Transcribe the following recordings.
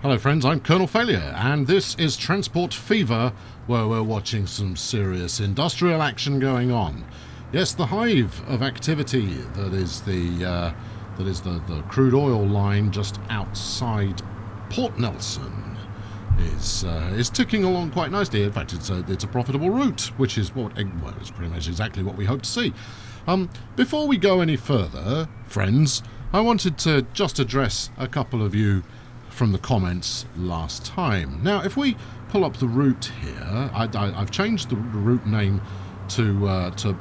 Hello friends, I'm Colonel Failure, and this is Transport Fever, where we're watching some serious industrial action going on. Yes, the hive of activity that is the crude oil line just outside Port Nelson is ticking along quite nicely. In fact, it's a profitable route, which is it's pretty much exactly what we hope to see. Before we go any further, friends, I wanted to just address a couple of you from the comments last time. Now, if we pull up the route here, I've changed the route name to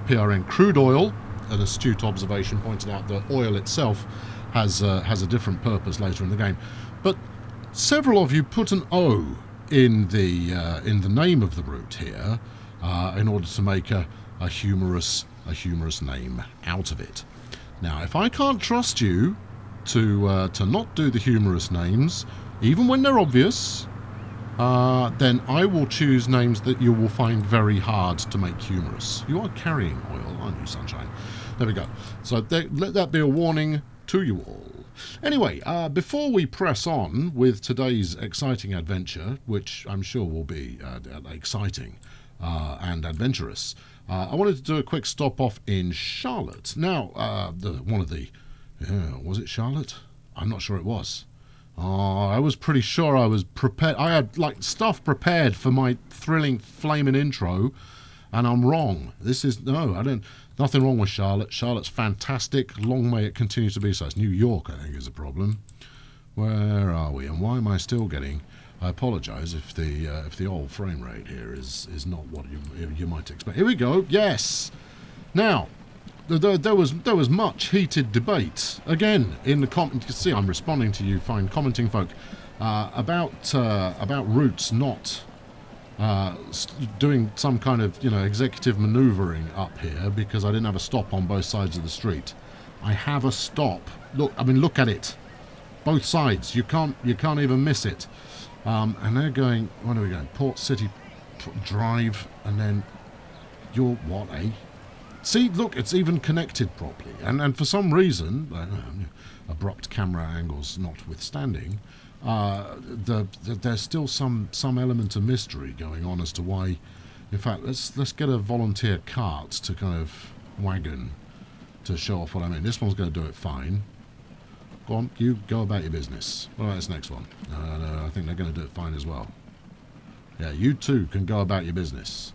PRN Crude Oil. An astute observation pointed out that oil itself has a different purpose later in the game. But several of you put an O in the name of the route here in order to make a humorous name out of it. Now, if I can't trust you to not do the humorous names, even when they're obvious, then I will choose names that you will find very hard to make humorous. You are carrying oil, aren't you, sunshine? There we go. So let that be a warning to you all. Anyway, before we press on with today's exciting adventure, which I'm sure will be exciting and adventurous, I wanted to do a quick stop off in Charlotte. Now, was it Charlotte? I'm not sure it was. I was pretty sure I was prepared. I had stuff prepared for my thrilling flaming intro, and I'm wrong. Nothing wrong with Charlotte. Charlotte's fantastic. Long may it continue to be so. It's New York, I think, is a problem. Where are we? And why am I still getting? I apologise if the old frame rate here is not what you might expect. Here we go. Yes. Now, there was much heated debate again in the comment. You can see I'm responding to you fine commenting folk about routes not doing some kind of executive manoeuvring up here because I didn't have a stop on both sides of the street. I have a stop. Look at it. Both sides. You can't even miss it. And they're going. Where are we going? Port City Drive, and then you're what? See, look, it's even connected properly, and for some reason, abrupt camera angles notwithstanding, there's still some element of mystery going on as to why. In fact, let's get a volunteer cart to kind of wagon to show off what I mean. This one's going to do it fine. Go on, you go about your business. What about this next one? No, I think they're going to do it fine as well. Yeah, you too can go about your business.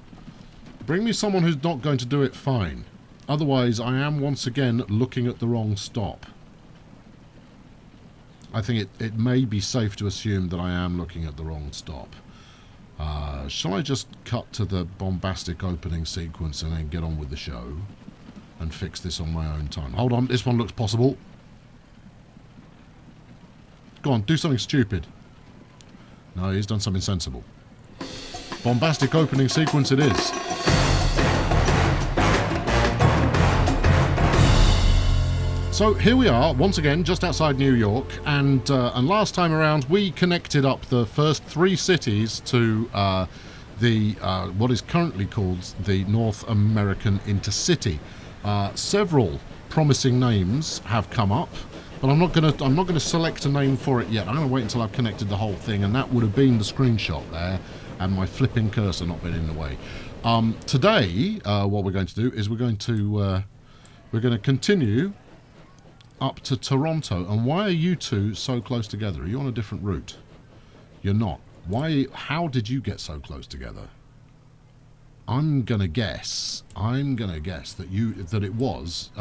Bring me someone who's not going to do it fine. Otherwise, I am once again looking at the wrong stop. I think it may be safe to assume that I am looking at the wrong stop. Shall I just cut to the bombastic opening sequence and then get on with the show and fix this on my own time? Hold on, this one looks possible. Go on, do something stupid. No, he's done something sensible. Bombastic opening sequence it is. So here we are, once again, just outside New York, and last time around we connected up the first three cities to what is currently called the North American Intercity. Several promising names have come up, but I'm not gonna select a name for it yet. I'm gonna wait until I've connected the whole thing, and that would have been the screenshot there, and my flipping cursor not been in the way. Today, what we're going to do is we're going to continue up to Toronto. And why are you two so close together? Are you on a different route? You're not. Why? How did you get so close together? I'm gonna guess that it was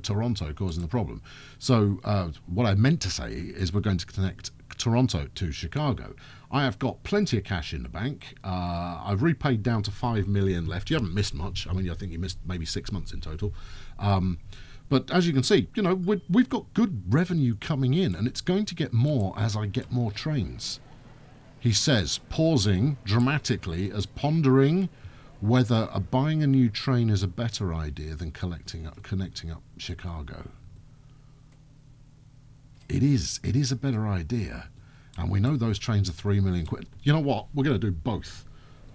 Toronto causing the problem. So what I meant to say is we're going to connect Toronto to Chicago. I have got plenty of cash in the bank. I've repaid down to 5 million left. You haven't missed much. I mean, I think you missed maybe 6 months in total. But as you can see, we've got good revenue coming in, and it's going to get more as I get more trains. He says, pausing dramatically as pondering whether buying a new train is a better idea than connecting up Chicago. It is a better idea, and we know those trains are 3 million quid. You know what? We're going to do both.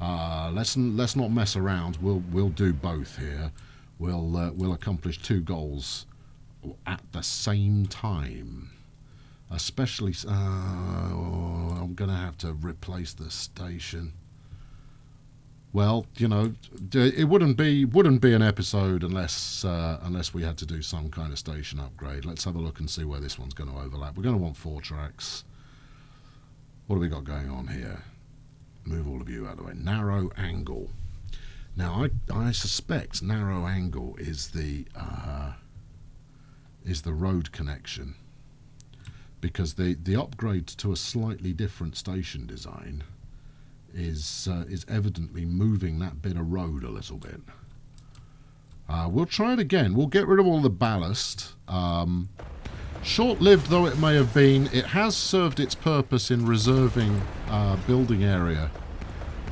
Let's not mess around. We'll do both here. We'll accomplish two goals at the same time. Especially, I'm going to have to replace the station. Well, you know, it wouldn't be an episode unless we had to do some kind of station upgrade. Let's have a look and see where this one's going to overlap. We're going to want 4 tracks. What have we got going on here? Move all of you out of the way. Narrow angle. Now, I suspect narrow angle is the road connection, because the upgrade to a slightly different station design is evidently moving that bit of road a little bit. We'll try it again. We'll get rid of all the ballast. Short-lived though it may have been, it has served its purpose in reserving building area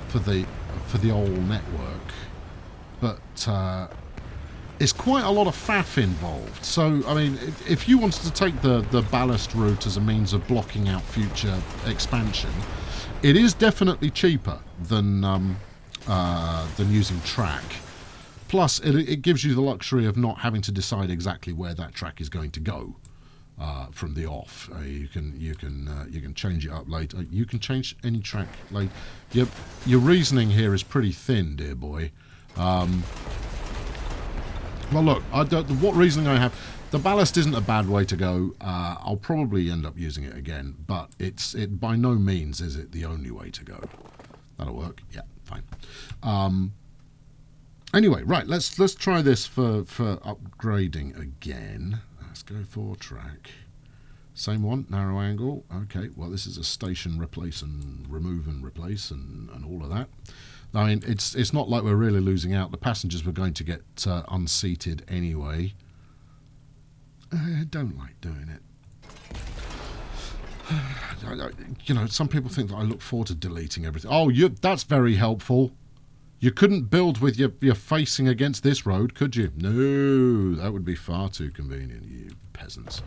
for the old network, but it's quite a lot of faff involved. So, I mean, if you wanted to take the ballast route as a means of blocking out future expansion, it is definitely cheaper than using track. Plus, it gives you the luxury of not having to decide exactly where that track is going to go from the off. You can change it up later. You can change any track later. Your reasoning here is pretty thin, dear boy. Well, look, what reasoning I have, the ballast isn't a bad way to go. I'll probably end up using it again, but it by no means is it the only way to go. That'll work. Yeah, fine. Anyway, right, let's try this for upgrading again. Let's go 4 track. Same one, narrow angle. Okay, well, this is a station replace and remove and replace and all of that. I mean, it's not like we're really losing out. The passengers were going to get unseated anyway. I don't like doing it. You know, some people think that I look forward to deleting everything. Oh, that's very helpful. You couldn't build with your facing against this road, could you? No, that would be far too convenient, you peasants.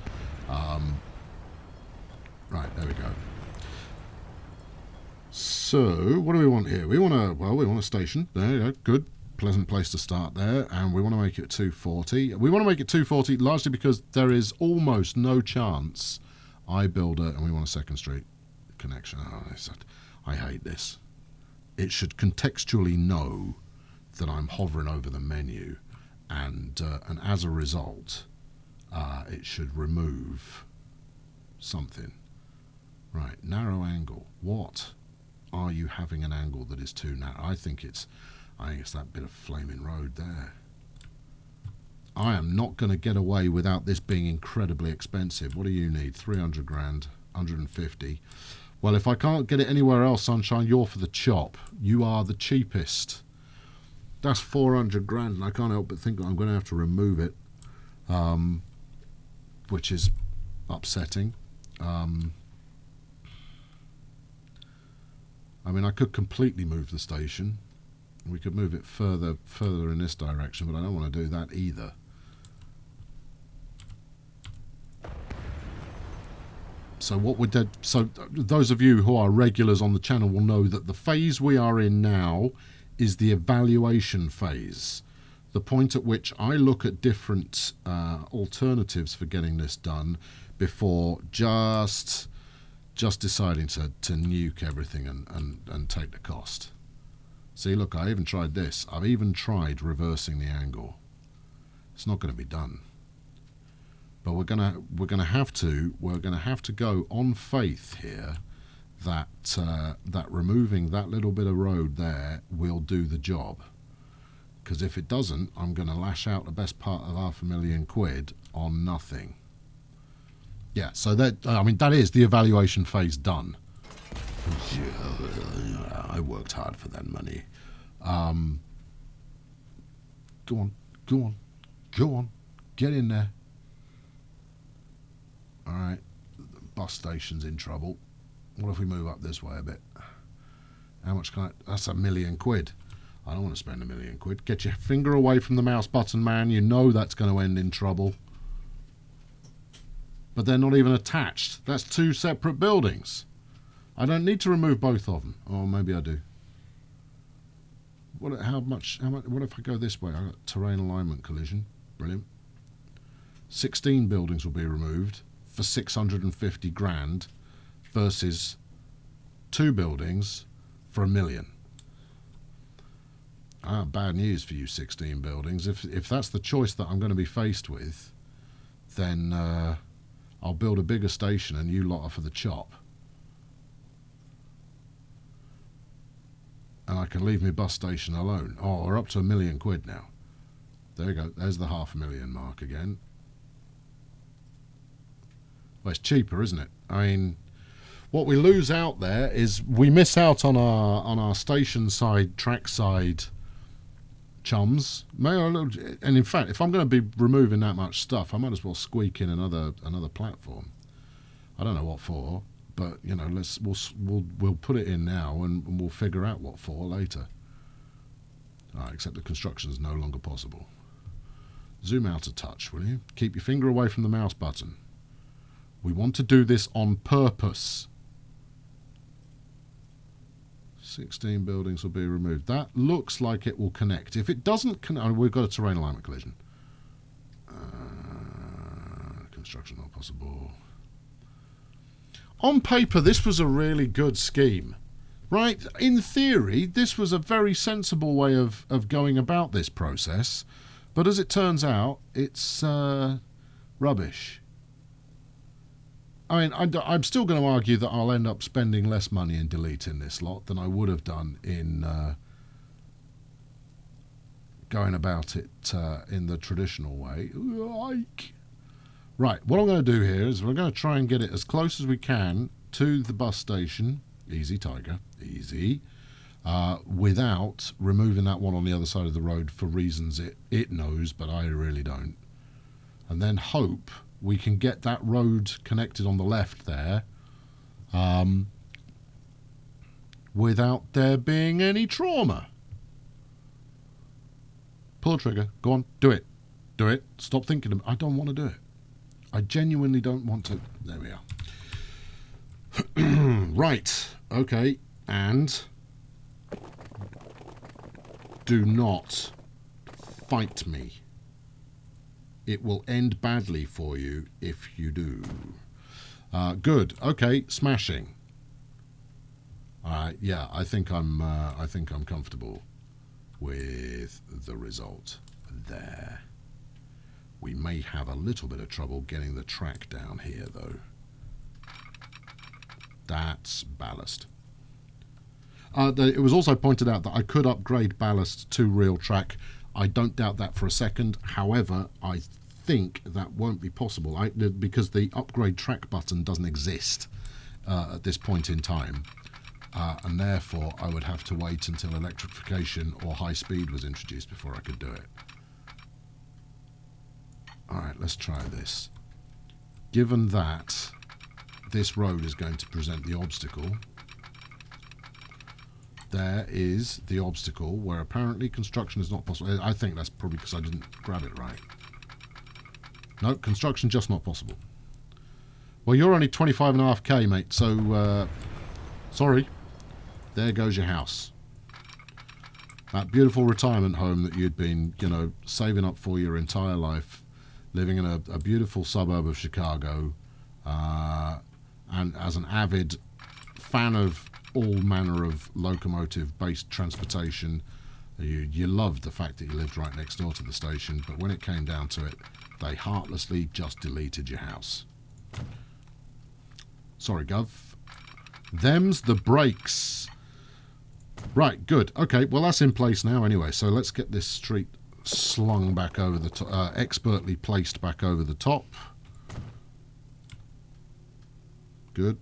Right, there we go. So, what do we want here? We want a station. There you go. Good. Pleasant place to start there. And we want to make it 240. We want to make it 240 largely because there is almost no chance I build and we want a second street connection. Oh, I hate this. It should contextually know that I'm hovering over the menu, and as a result, it should remove something. Right, narrow angle. What are you having an angle that is too narrow? I think it's that bit of flaming road there. I am not going to get away without this being incredibly expensive. What do you need? 300 grand, 150. Well, if I can't get it anywhere else, Sunshine, you're for the chop. You are the cheapest. That's 400 grand, and I can't help but think that I'm going to have to remove it, which is upsetting. I mean, I could completely move the station. We could move it further in this direction, but I don't want to do that either. So what we did, so those of you who are regulars on the channel will know that the phase we are in now is the evaluation phase. The point at which I look at different alternatives for getting this done before just deciding to nuke everything and take the cost. See, look, I even tried this. I've even tried reversing the angle. It's not going to be done. But we're gonna have to go on faith here that removing that little bit of road there will do the job. Because if it doesn't, I'm going to lash out the best part of £500,000 on nothing. Yeah, so that is the evaluation phase done. I worked hard for that money. Go on, get in there. All right, bus station's in trouble. What if we move up this way a bit? How much can I? That's £1 million. I don't want to spend £1 million. Get your finger away from the mouse button, man. You know that's going to end in trouble. But they're not even attached. That's 2 separate buildings. I don't need to remove both of them. Or maybe I do. How much? What if I go this way? I got terrain alignment collision. Brilliant. 16 buildings will be removed. for 650 grand versus 2 buildings for $1 million. Bad news for you 16 buildings. If that's the choice that I'm going to be faced with, then I'll build a bigger station and you lot are for the chop. And I can leave my bus station alone. Oh, we're up to £1 million now. There you go. There's the $500,000 mark again. Well, it's cheaper, isn't it? I mean, what we lose out there is we miss out on our station side, track side chums. And in fact, if I'm going to be removing that much stuff, I might as well squeak in another platform. I don't know what for, but you know, we'll put it in now and we'll figure out what for later. Except the construction is no longer possible. Zoom out a touch, will you? Keep your finger away from the mouse button. We want to do this on purpose. 16 buildings will be removed. That looks like it will connect. If it doesn't connect, we've got a terrain alignment collision. Construction not possible. On paper, this was a really good scheme. Right? In theory, this was a very sensible way of going about this process. But as it turns out, it's rubbish. I mean, I'm still going to argue that I'll end up spending less money in deleting this lot than I would have done in going about it in the traditional way. Right, what I'm going to do here is we're going to try and get it as close as we can to the bus station. Easy, Tiger, easy. Without removing that one on the other side of the road for reasons it knows, but I really don't. And then hope we can get that road connected on the left there without there being any trauma. Pull the trigger. Go on. Do it. Do it. Stop thinking I don't want to do it. I genuinely don't want to. There we are. Right. Okay. And do not fight me. It will end badly for you if you do. Good. Okay. Smashing. Yeah, I think I'm comfortable with the result there. We may have a little bit of trouble getting the track down here, though. That's ballast. It was also pointed out that I could upgrade ballast to real track. I don't doubt that for a second. However, I think that won't be possible because the upgrade track button doesn't exist at this point in time. And therefore, I would have to wait until electrification or high speed was introduced before I could do it. Alright, let's try this. Given that this road is going to present the obstacle, there is the obstacle where apparently construction is not possible. I think that's probably because I didn't grab it right. No, construction just not possible. Well, you're only 25.5k, mate, so sorry. There goes your house. That beautiful retirement home that you'd been, you know, saving up for your entire life, living in a beautiful suburb of Chicago, and as an avid fan of all manner of locomotive-based transportation, you loved the fact that you lived right next door to the station, but when it came down to it, they heartlessly just deleted your house. Sorry, Gov. Them's the brakes. Right, good. Okay, well, that's in place now anyway, so let's get this street slung back over the top, expertly placed back over the top. Good.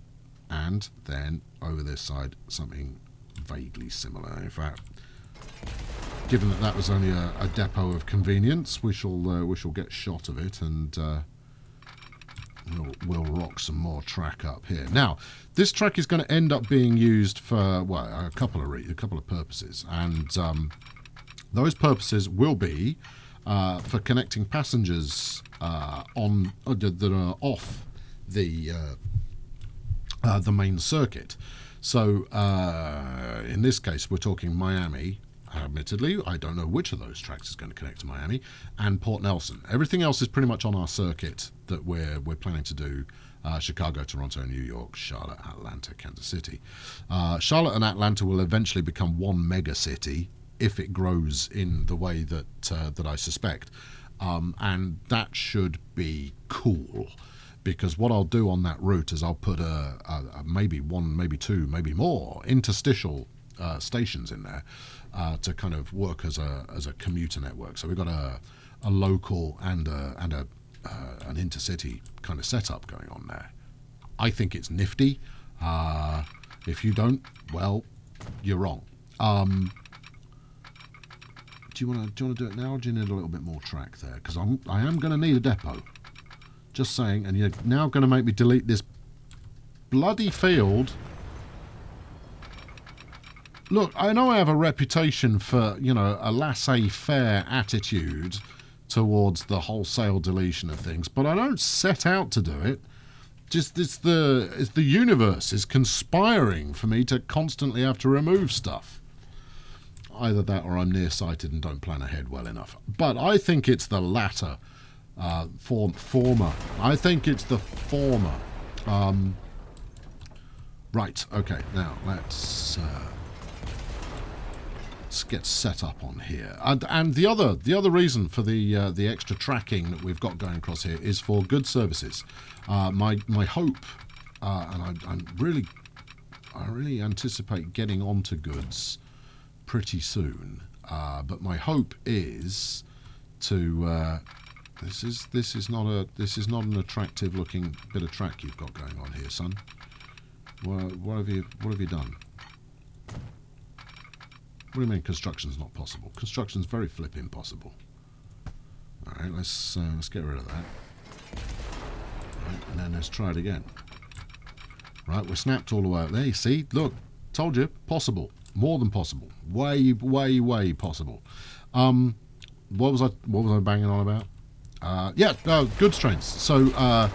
And then over this side, something vaguely similar. In fact, given that that was only a depot of convenience, we shall get shot of it, and we'll rock some more track up here. Now, this track is going to end up being used for a couple of purposes, and those purposes will be for connecting passengers that are off the main circuit. So in this case, we're talking Miami. Admittedly, I don't know which of those tracks is going to connect to Miami, and Port Nelson. Everything else is pretty much on our circuit that we're planning to do Chicago, Toronto, New York, Charlotte, Atlanta, Kansas City. Charlotte and Atlanta will eventually become one mega city if it grows in the way that that I suspect, and that should be cool. Because what I'll do on that route is I'll put a maybe one, maybe two, maybe more interstitial stations in there to kind of work as a commuter network. So we've got a local and an intercity kind of setup going on there. I think it's nifty. If you don't, well, you're wrong. Do you want to do it now, or do you need a little bit more track there? Because I am going to need a depot. Just saying, and you're now going to make me delete this bloody field. Look, I know I have a reputation for, you know, a laissez-faire attitude towards the wholesale deletion of things, but I don't set out to do it. Just it's the universe is conspiring for me to constantly have to remove stuff. Either that, or I'm nearsighted and don't plan ahead well enough. But I think it's the latter. Former. I think it's the former. Right. Okay. Now let's get set up on here. And the other reason for the extra tracking that we've got going across here is for goods services. My hope, and I really anticipate getting onto goods pretty soon. But my hope is to. This is not an attractive looking bit of track you've got going on here, son. What have you done? What do you mean construction's not possible? Construction's very flipping possible. All right, let's get rid of that. Right, and then let's try it again. Right, we're snapped all the way up there. You see, look, told you, possible, more than possible, way possible. What was I banging on about? Goods trains. So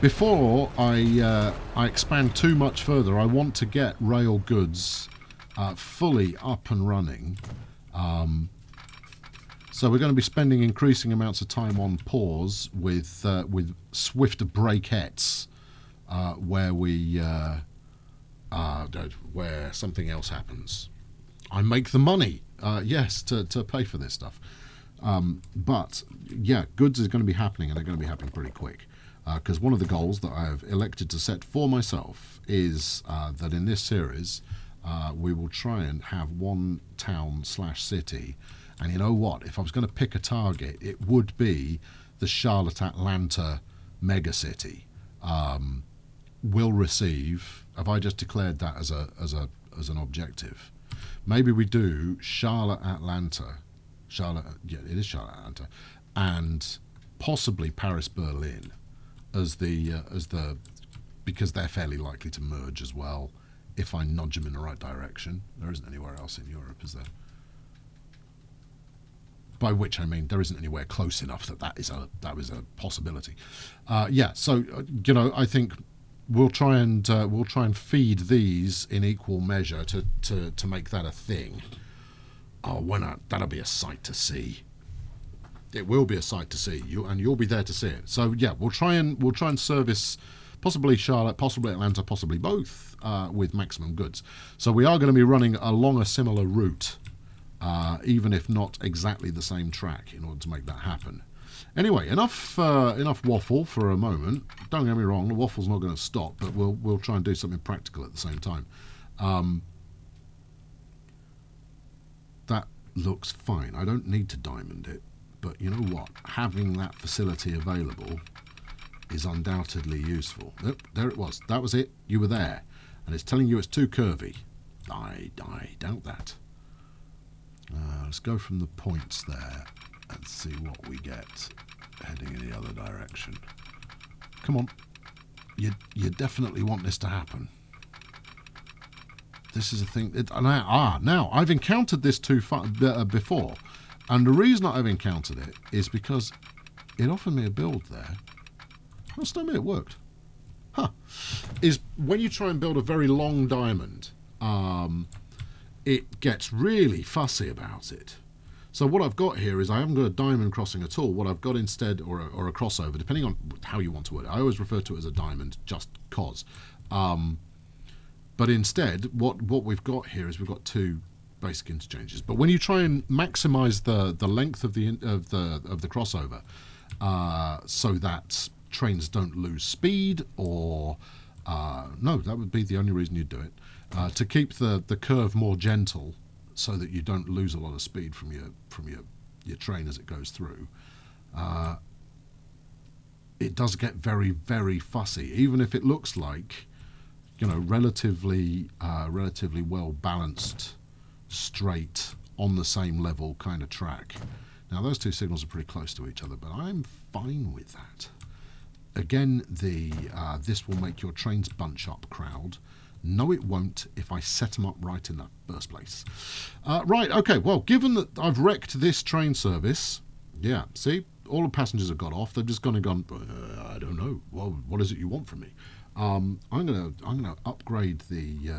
before I expand too much further, I want to get rail goods fully up and running. So we're going to be spending increasing amounts of time on pause with swift breakettes where where something else happens. I make the money, yes, to pay for this stuff. But yeah, goods is going to be happening, and they're going to be happening pretty quick. Because one of the goals that I've elected to set for myself is that in this series we will try and have one town/city. And you know what? If I was going to pick a target, it would be the Charlotte Atlanta megacity. Will receive. Have I just declared that as an objective? Maybe we do Charlotte Atlanta. Yeah, it is Charlotte Atlanta, and possibly Paris Berlin as the because they're fairly likely to merge as well if I nudge them in the right direction. There isn't anywhere else in Europe, is there? By which I mean there isn't anywhere close enough that is a possibility. Yeah, so you know, I think we'll try and feed these in equal measure to make that a thing. Oh, why not? That'll be a sight to see. It will be a sight to see. You'll be there to see it. So yeah, we'll try and service possibly Charlotte, possibly Atlanta, possibly both with maximum goods. So we are going to be running along a similar route, even if not exactly the same track, in order to make that happen. Anyway, enough waffle for a moment. Don't get me wrong, the waffle's not going to stop, but we'll try and do something practical at the same time. That looks fine. I don't need to diamond it, but you know what? Having that facility available is undoubtedly useful. Oh, there it was. That was it. You were there. And it's telling you it's too curvy. I doubt that. Let's go from the points there and see what we get heading in the other direction. Come on. You definitely want this to happen. This is a thing. Now I've encountered this before, and the reason I've encountered it is because it offered me a build there. Must admit it worked. Is when you try and build a very long diamond, it gets really fussy about it. So what I've got here is I haven't got a diamond crossing at all. What I've got instead, or a crossover, depending on how you want to word it. I always refer to it as a diamond, just cause. But instead, what we've got here is we've got two basic interchanges. But when you try and maximise the length of the crossover, so that trains don't lose speed, or no, that would be the only reason you'd do it, to keep the curve more gentle, so that you don't lose a lot of speed from your train as it goes through. It does get very, very fussy, even if it looks like, you know, relatively well balanced, straight, on the same level kind of track. Now those two signals are pretty close to each other, but I'm fine with that. Again, this will make your trains bunch up crowd. No, it won't if I set them up right in the first place. Right, okay, well, given that I've wrecked this train service, yeah, see, all the passengers have got off. They've just gone, I don't know, well, what is it you want from me? I'm gonna upgrade the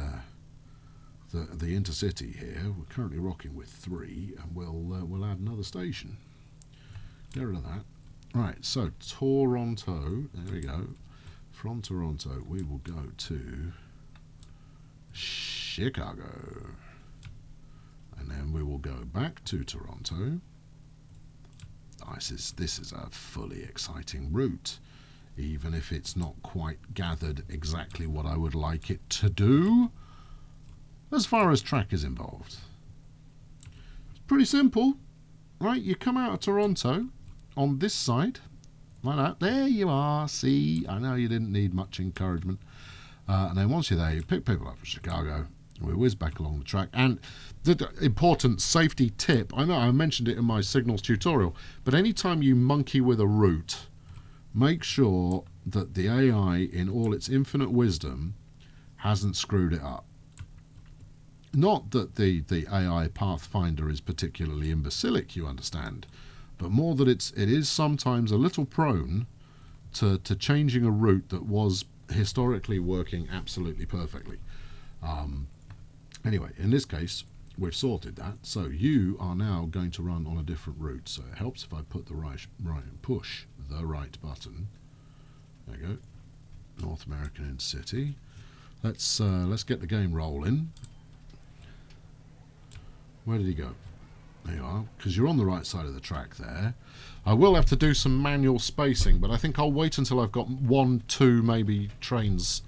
intercity here. We're currently rocking with 3, and we'll add another station. Get rid of that. Right, so Toronto, there we go. From Toronto, we will go to Chicago, and then we will go back to Toronto. This is a fully exciting route, even if it's not quite gathered exactly what I would like it to do as far as track is involved. It's pretty simple, right? You come out of Toronto on this side like that. There you are. See, I know you didn't need much encouragement. And then once you're there, you pick people up from Chicago, and we whiz back along the track. And the important safety tip, I know I mentioned it in my signals tutorial, but anytime you monkey with a route, make sure that the AI, in all its infinite wisdom, hasn't screwed it up. Not that the AI Pathfinder is particularly imbecilic, you understand, but more that it is sometimes a little prone to changing a route that was historically working absolutely perfectly. Anyway, in this case, we've sorted that, so you are now going to run on a different route. So it helps if I put the push the right button. There you go. North American Intercity. Let's get the game rolling. Where did he go? There you are, because you're on the right side of the track there. I will have to do some manual spacing, but I think I'll wait until I've got 1, 2 maybe trains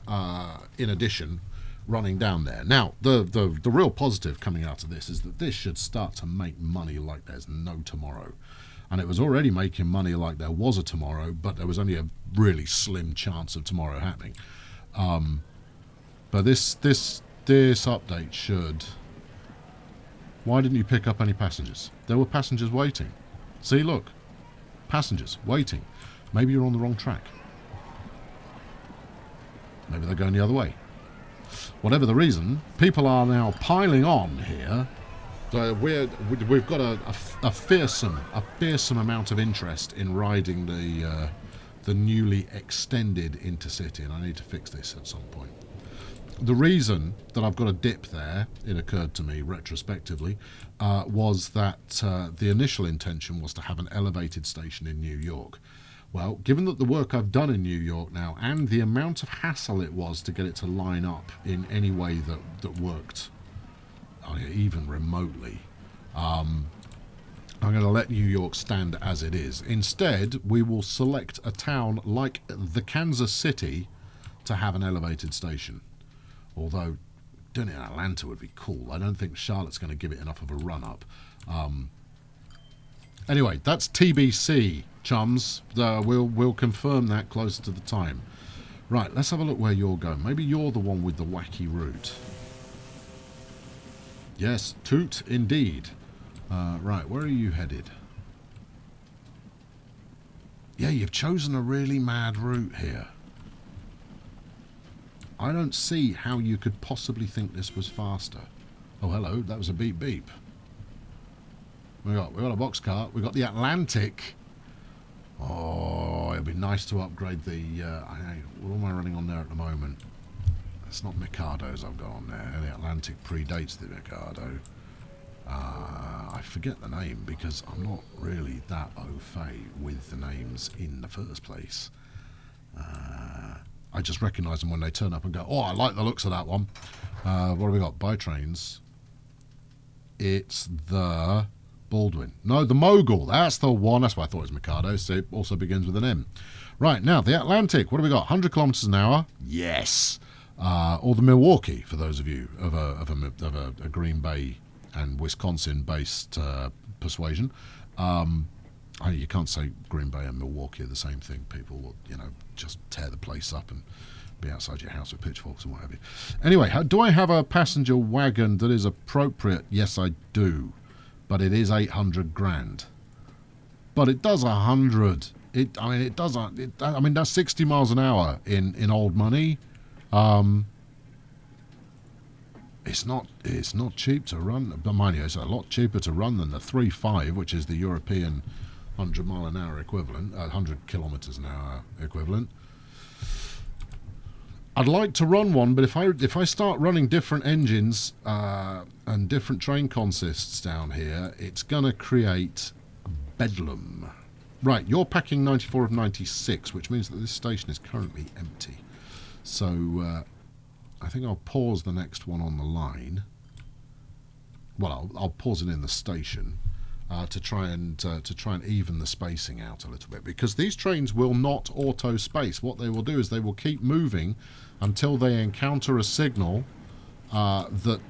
in addition running down there. Now, the real positive coming out of this is that this should start to make money like there's no tomorrow. And it was already making money like there was a tomorrow, but there was only a really slim chance of tomorrow happening. But this update should... Why didn't you pick up any passengers? There were passengers waiting. See, look. Passengers waiting. Maybe you're on the wrong track. Maybe they're going the other way. Whatever the reason, people are now piling on here. We've got a fearsome amount of interest in riding the newly extended Intercity, and I need to fix this at some point. The reason that I've got a dip there, it occurred to me retrospectively, was that the initial intention was to have an elevated station in New York. Well, given that the work I've done in New York now, and the amount of hassle it was to get it to line up in any way that worked, even remotely, I'm going to let New York stand as it is. Instead, we will select a town like the Kansas City to have an elevated station. Although doing it in Atlanta would be cool. I don't think Charlotte's going to give it enough of a run-up. Anyway, that's TBC, chums. We'll confirm that closer to the time. Right, let's have a look where you're going. Maybe you're the one with the wacky route. Yes, toot indeed. Right, where are you headed? Yeah, you've chosen a really mad route here. I don't see how you could possibly think this was faster. Oh, hello, that was a beep beep. We got a boxcar. We got the Atlantic. Oh, it'd be nice to upgrade the... what am I running on there at the moment? It's not Mikados I've got on there. The Atlantic predates the Mikado. I forget the name because I'm not really that au fait with the names in the first place. I just recognise them when they turn up and go, oh, I like the looks of that one. What have we got? Buy trains. It's the Baldwin. No, the Mogul. That's the one. That's why I thought it was Mikado. So it also begins with an M. Right, now, the Atlantic. What have we got? 100 kilometres an hour. Yes. Or the Milwaukee, for those of you of a Green Bay and Wisconsin-based persuasion. You can't say Green Bay and Milwaukee are the same thing. People will, just tear the place up and be outside your house with pitchforks and what have you. Anyway, do I have a passenger wagon that is appropriate? Yes, I do. But it is 800 grand. But it does 100. That's 60 miles an hour in old money. It's not cheap to run, but mind you, it's a lot cheaper to run than the 3.5, which is the European 100 mile an hour equivalent, 100 kilometers an hour equivalent. I'd like to run one, but if I start running different engines and different train consists down here, it's gonna create bedlam. Right, you're packing 94 of 96, which means that this station is currently empty. So I think I'll pause the next one on the line. Well, I'll pause it in the station to try and even the spacing out a little bit, because these trains will not auto space. What they will do is they will keep moving until they encounter a signal that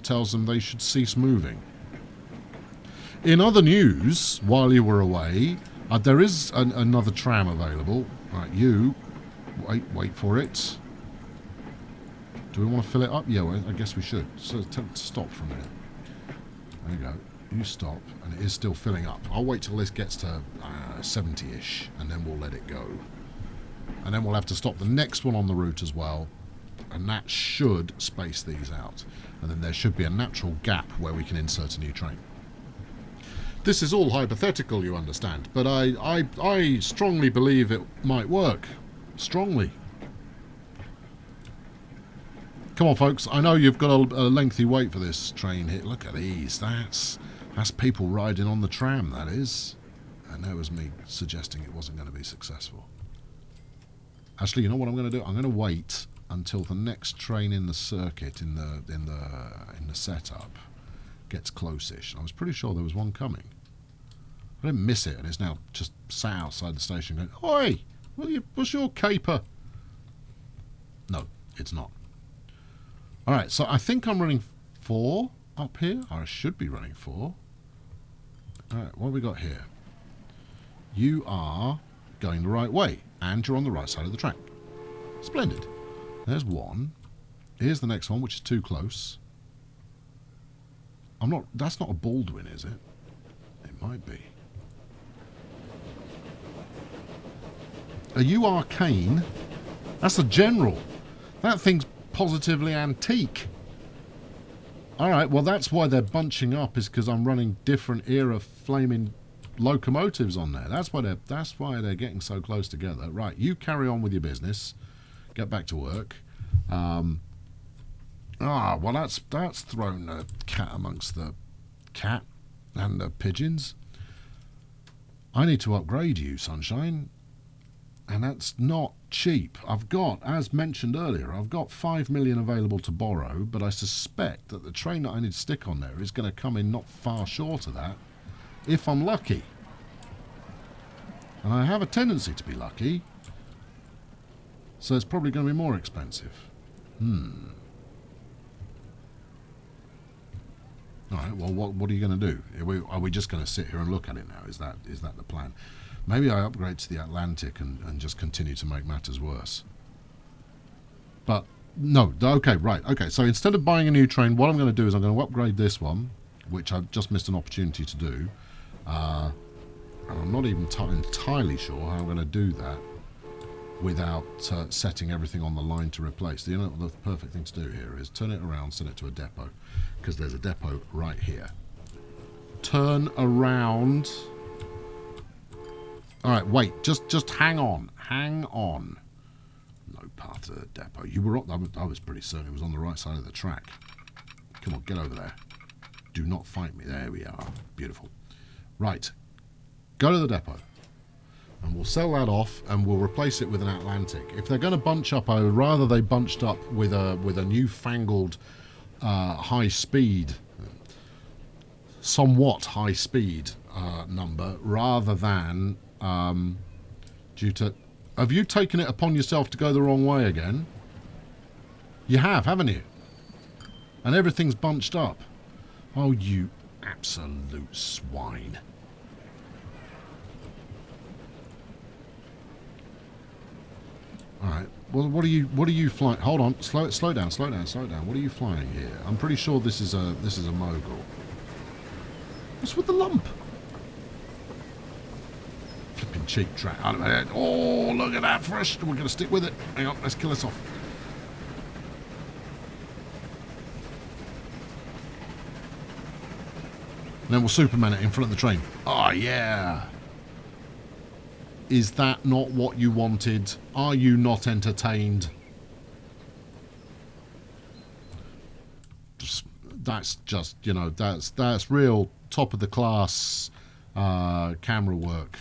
tells them they should cease moving. In other news, while you were away, there is another tram available. Right, you wait for it. Do we want to fill it up? Yeah, well, I guess we should. So stop for a minute. There you go. You stop, and it is still filling up. I'll wait till this gets to 70-ish, and then we'll let it go. And then we'll have to stop the next one on the route as well, and that should space these out. And then there should be a natural gap where we can insert a new train. This is all hypothetical, you understand, but I strongly believe it might work. Strongly. Come on, folks. I know you've got a lengthy wait for this train here. Look at these. That's people riding on the tram, that is. And that was me suggesting it wasn't going to be successful. Actually, you know what I'm going to do? I'm going to wait until the next train in the circuit, in the setup, gets close-ish. I was pretty sure there was one coming. I didn't miss it, and it's now just sat outside the station going, "Oi, what's your caper?" No, it's not. All right, so I think I'm running 4 up here. Or I should be running 4. All right, what have we got here? You are going the right way, and you're on the right side of the track. Splendid. There's one. Here's the next one, which is too close. That's not a Baldwin, is it? It might be. Are you Arcane? That's a General. That thing's positively antique. Alright, well that's why they're bunching up, is because I'm running different era flaming locomotives on there. That's why they're getting so close together. Right, you carry on with your business. Get back to work. Well that's thrown a cat amongst the cat and the pigeons. I need to upgrade you, Sunshine. And that's not cheap. I've got, as mentioned earlier, I've got 5 million available to borrow, but I suspect that the train that I need to stick on there is going to come in not far short of that, if I'm lucky. And I have a tendency to be lucky, so it's probably going to be more expensive. Alright, well, what are you going to do? Are we just going to sit here and look at it now? Is that the plan? Maybe I upgrade to the Atlantic and just continue to make matters worse. But, no, okay, right, okay. So instead of buying a new train, what I'm going to do is I'm going to upgrade this one, which I've just missed an opportunity to do. And I'm not even entirely sure how I'm going to do that without setting everything on the line to replace. The perfect thing to do here is turn it around, send it to a depot, because there's a depot right here. Turn around. All right, wait, just hang on. No path to the depot. I was pretty certain it was on the right side of the track. Come on, get over there. Do not fight me. There we are. Beautiful. Right. Go to the depot. And we'll sell that off and we'll replace it with an Atlantic. If they're going to bunch up, I would rather they bunched up with a newfangled high speed, somewhat high speed number, rather than due to... Have you taken it upon yourself to go the wrong way again? You have, haven't you? And everything's bunched up. Oh, you absolute swine. All right. Well, what are you flying? Hold on. Slow down. What are you flying here? I'm pretty sure this is a mogul. What's with the lump? Flipping cheap track. Oh, look at that fresh. We're gonna stick with it. Hang on. Let's kill this off. And then we'll Superman it in front of the train. Oh yeah. Is that not what you wanted? Are you not entertained? That's just, you know, that's real top of the class camera work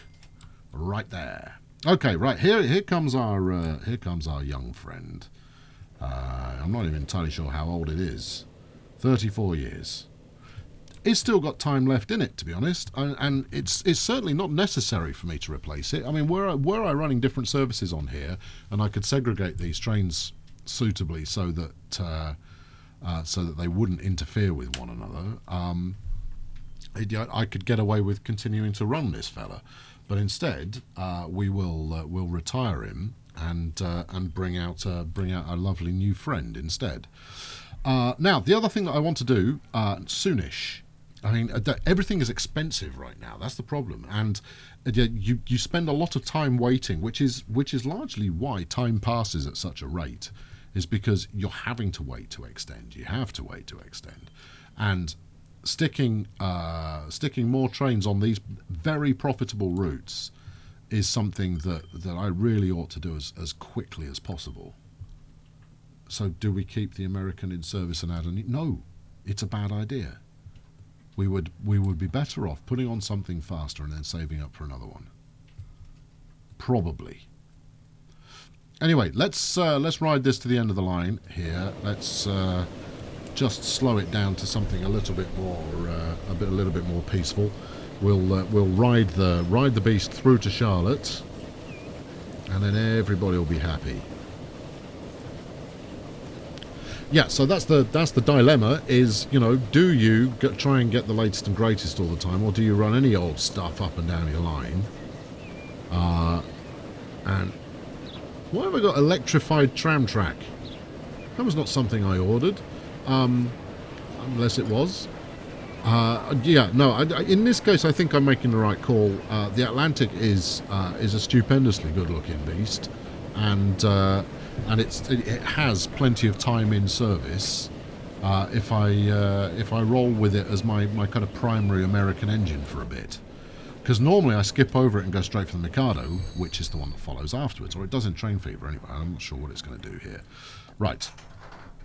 right there. Okay, right here comes our young friend. I'm not even entirely sure how old it is. 34 years. It's still got time left in it, to be honest, and it's certainly not necessary for me to replace it. I mean, were I running different services on here, and I could segregate these trains suitably so that they wouldn't interfere with one another, I could get away with continuing to run this fella. But instead, we'll retire him and bring out a lovely new friend instead. Now, the other thing that I want to do soonish. I mean, everything is expensive right now. That's the problem, and you spend a lot of time waiting, which is largely why time passes at such a rate, is because you're having to wait to extend. You have to wait to extend, and sticking more trains on these very profitable routes is something that I really ought to do as quickly as possible. So, do we keep the American in service and add a new? No, it's a bad idea. We would be better off putting on something faster and then saving up for another one. Probably. Anyway, let's ride this to the end of the line here. Let's just slow it down to something a little bit more a little bit more peaceful. We'll ride the beast through to Charlotte, and then everybody will be happy. Yeah, so that's the dilemma. Is, you know, do you try and get the latest and greatest all the time, or do you run any old stuff up and down your line? And why have I got electrified tram track? That was not something I ordered, unless it was. Yeah, no. In this case, I think I'm making the right call. The Atlantic is a stupendously good-looking beast, and it has plenty of time in service. If I roll with it as my kind of primary American engine for a bit, because normally I skip over it and go straight for the Mikado, which is the one that follows afterwards, or it does in Train Fever anyway. I'm not sure what it's going to do here. Right,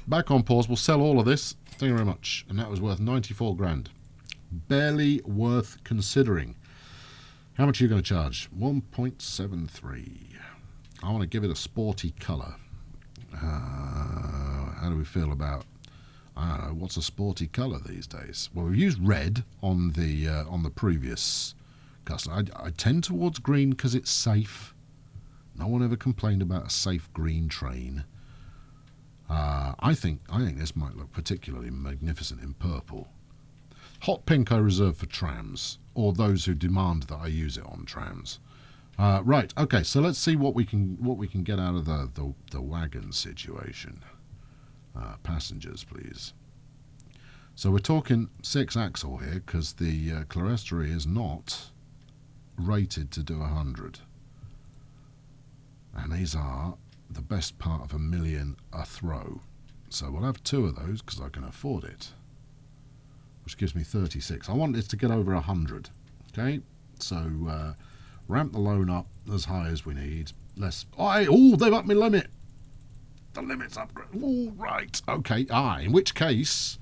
back on pause. We'll sell all of this. Thank you very much. And that was worth 94 grand. Barely worth considering. How much are you going to charge? 1.73. I want to give it a sporty colour. How do we feel about, I don't know, what's a sporty colour these days? Well, we've used red on the previous customer. I tend towards green because it's safe. No one ever complained about a safe green train. I think this might look particularly magnificent in purple. Hot pink I reserve for trams, or those who demand that I use it on trams. Right, okay, so let's see what we can get out of the wagon situation. Passengers, please. So we're talking 6-axle here, because the Clerestory is not rated to do 100. And these are the best part of $1 million a throw. So we'll have 2 of those, because I can afford it. Which gives me 36. I want this to get over 100. Okay, so ramp the loan up as high as we need. Oh, they've upped my limit. The limit's upgraded. All right. Okay. In which case,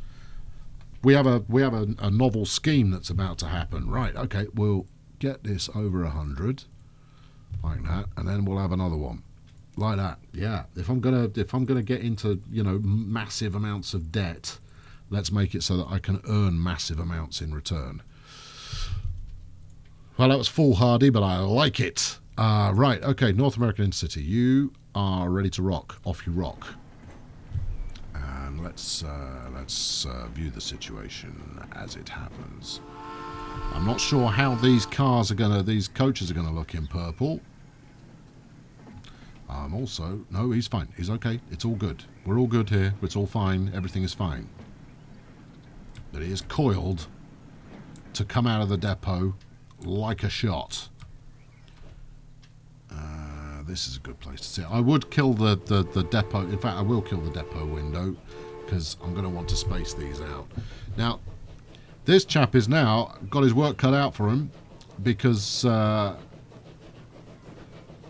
we have a novel scheme that's about to happen. Right, okay, we'll get this over 100 like that, and then we'll have another one like that. Yeah, if I'm gonna get into, you know, massive amounts of debt, let's make it so that I can earn massive amounts in return. Well, that was foolhardy, but I like it. Right, okay, North American Intercity, you are ready to rock. Off you rock. And let's view the situation as it happens. I'm not sure how these coaches are gonna look in purple. Also, no, he's fine. He's okay. It's all good. We're all good here. It's all fine. Everything is fine. But he is coiled to come out of the depot like a shot. This is a good place to sit. I would kill the depot. In fact, I will kill the depot window because I'm going to want to space these out. Now, this chap is now got his work cut out for him because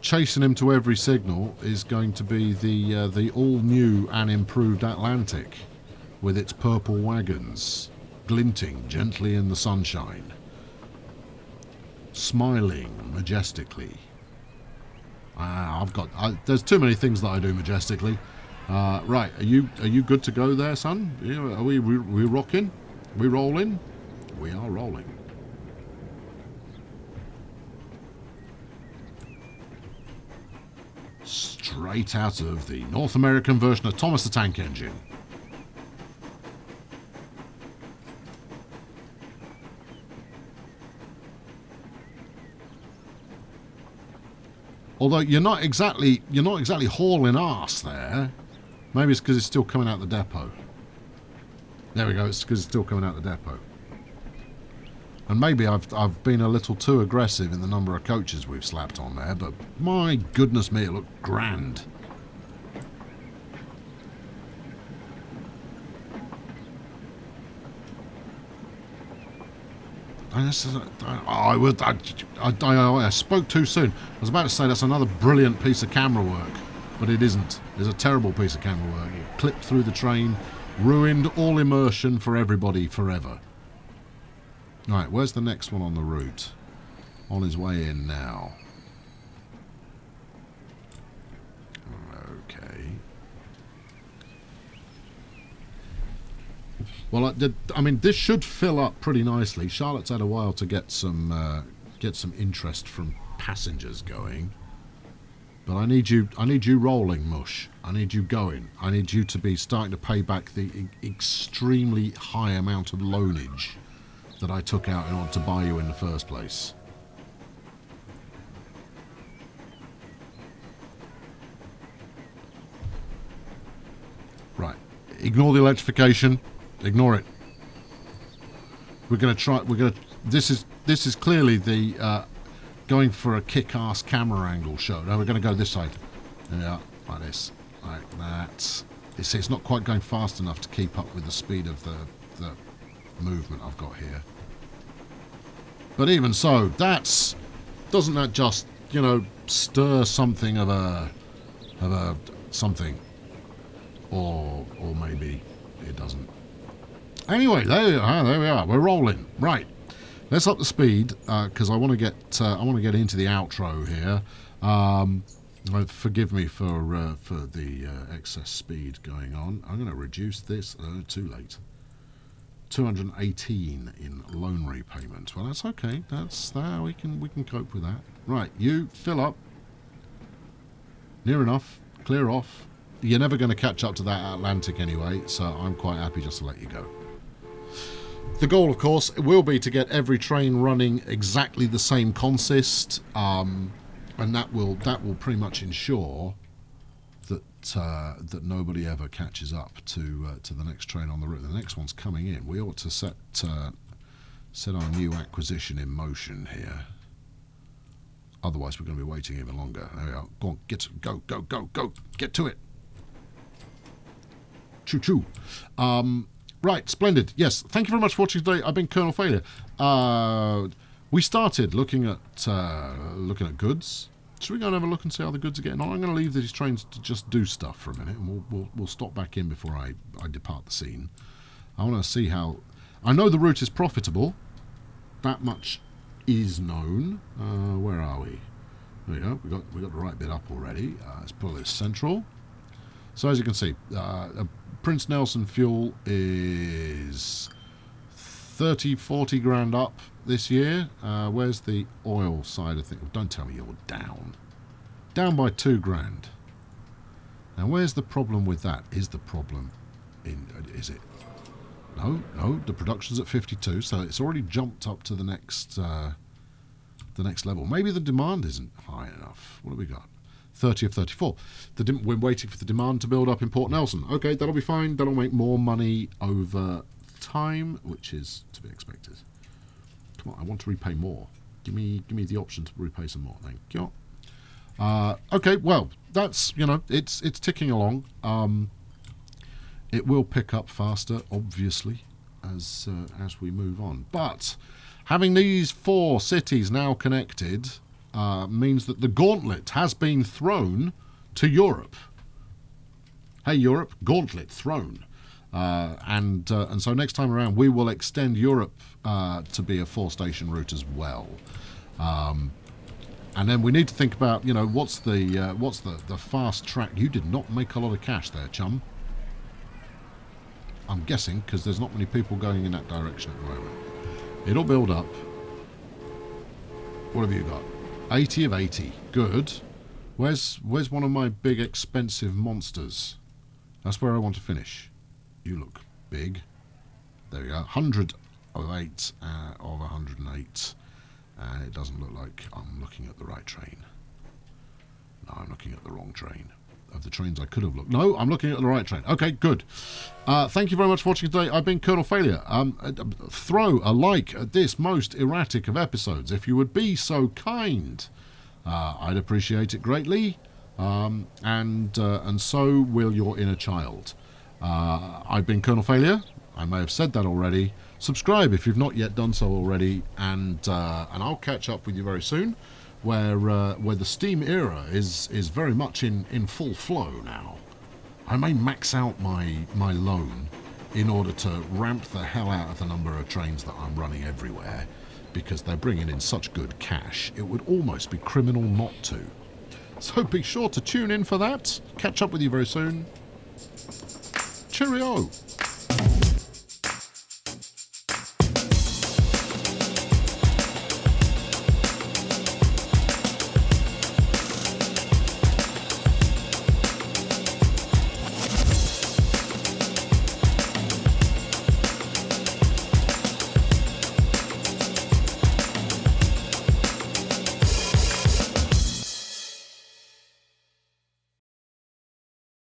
chasing him to every signal is going to be the all-new and improved Atlantic with its purple wagons glinting gently in the sunshine, smiling majestically. There's too many things that I do majestically. Right, are you good to go there, son? Are we rocking? We rolling? We are rolling. Straight out of the North American version of Thomas the Tank Engine. Although you're not exactly hauling arse there. Maybe it's because it's still coming out the depot. There we go. It's because it's still coming out the depot. And maybe I've been a little too aggressive in the number of coaches we've slapped on there, but my goodness me, it looked grand. I spoke too soon. I was about to say that's another brilliant piece of camera work, but it isn't. It's a terrible piece of camera work. It clipped through the train, ruined all immersion for everybody forever. Right, where's the next one on the route? On his way in now. Okay. Well, I mean, this should fill up pretty nicely. Charlotte's had a while to get some interest from passengers going. But I need you rolling, Mush. I need you going. I need you to be starting to pay back the extremely high amount of loanage that I took out in order to buy you in the first place. Right. Ignore the electrification. Ignore it. We're going to try. This is clearly the going for a kick-ass camera angle show. No, we're going to go this side. There we are, like this, like that. You see, it's not quite going fast enough to keep up with the speed of the movement I've got here. But even so, doesn't that just, you know, stir something of a something, or maybe it doesn't. Anyway, there we are. We're rolling. Right, let's up the speed because I want to get into the outro here. Forgive me for the excess speed going on. I'm going to reduce this. Too late. 218 in loan repayment. Well, that's okay. That's there. We can cope with that. Right, you fill up. Near enough. Clear off. You're never going to catch up to that Atlantic anyway, so I'm quite happy just to let you go. The goal, of course, will be to get every train running exactly the same consist, and that will pretty much ensure that that nobody ever catches up to the next train on the route. The next one's coming in. We ought to set our new acquisition in motion here. Otherwise, we're going to be waiting even longer. There we are. Go on, go, get to it. Choo-choo. Right, splendid. Yes, thank you very much for watching today. I've been Colonel Failure. We started looking at goods. Should we go and have a look and see how the goods are getting on? I'm going to leave these trains to just do stuff for a minute, and we'll stop back in before I depart the scene. I want to see how I know the route is profitable. That much is known. Where are we? There we go. We got the right bit up already. Let's pull this central. So as you can see, Prince Nelson fuel is 30, 40 grand up this year. Where's the oil side of things? Don't tell me you're down. Down by 2 grand. Now where's the problem with that? Is the problem in... Is it... No, the production's at 52, so it's already jumped up to the next level. Maybe the demand isn't high enough. What have we got? 30 of 34. We're waiting for the demand to build up in Port Nelson. Okay, that'll be fine. That'll make more money over time, which is to be expected. Come on, I want to repay more. Give me the option to repay some more. Thank you. Okay, well, that's, it's ticking along. It will pick up faster, obviously, as we move on. But having these 4 cities now connected means that the gauntlet has been thrown to Europe. Hey, Europe, gauntlet thrown. And so next time around, we will extend Europe to be a 4-station route as well. And then we need to think about, what's the fast track. You did not make a lot of cash there, chum. I'm guessing, because there's not many people going in that direction at the moment. It'll build up. What have you got? 80 of 80. Good. Where's one of my big expensive monsters? That's where I want to finish. You look big. There we go. 100 of 8 of 108. And it doesn't look like I'm looking at the right train. No, I'm looking at the wrong train. Of the trains I could have looked. No, I'm looking at the right train. Okay, good. Thank you very much for watching today. I've been Colonel Failure. Throw a like at this most erratic of episodes if you would be so kind. I'd appreciate it greatly. And so will your inner child. I've been Colonel Failure. I may have said that already. Subscribe if you've not yet done so already, and I'll catch up with you very soon. Where the Steam era is very much in full flow now. I may max out my loan in order to ramp the hell out of the number of trains that I'm running everywhere, because they're bringing in such good cash. It would almost be criminal not to. So be sure to tune in for that. Catch up with you very soon. Cheerio!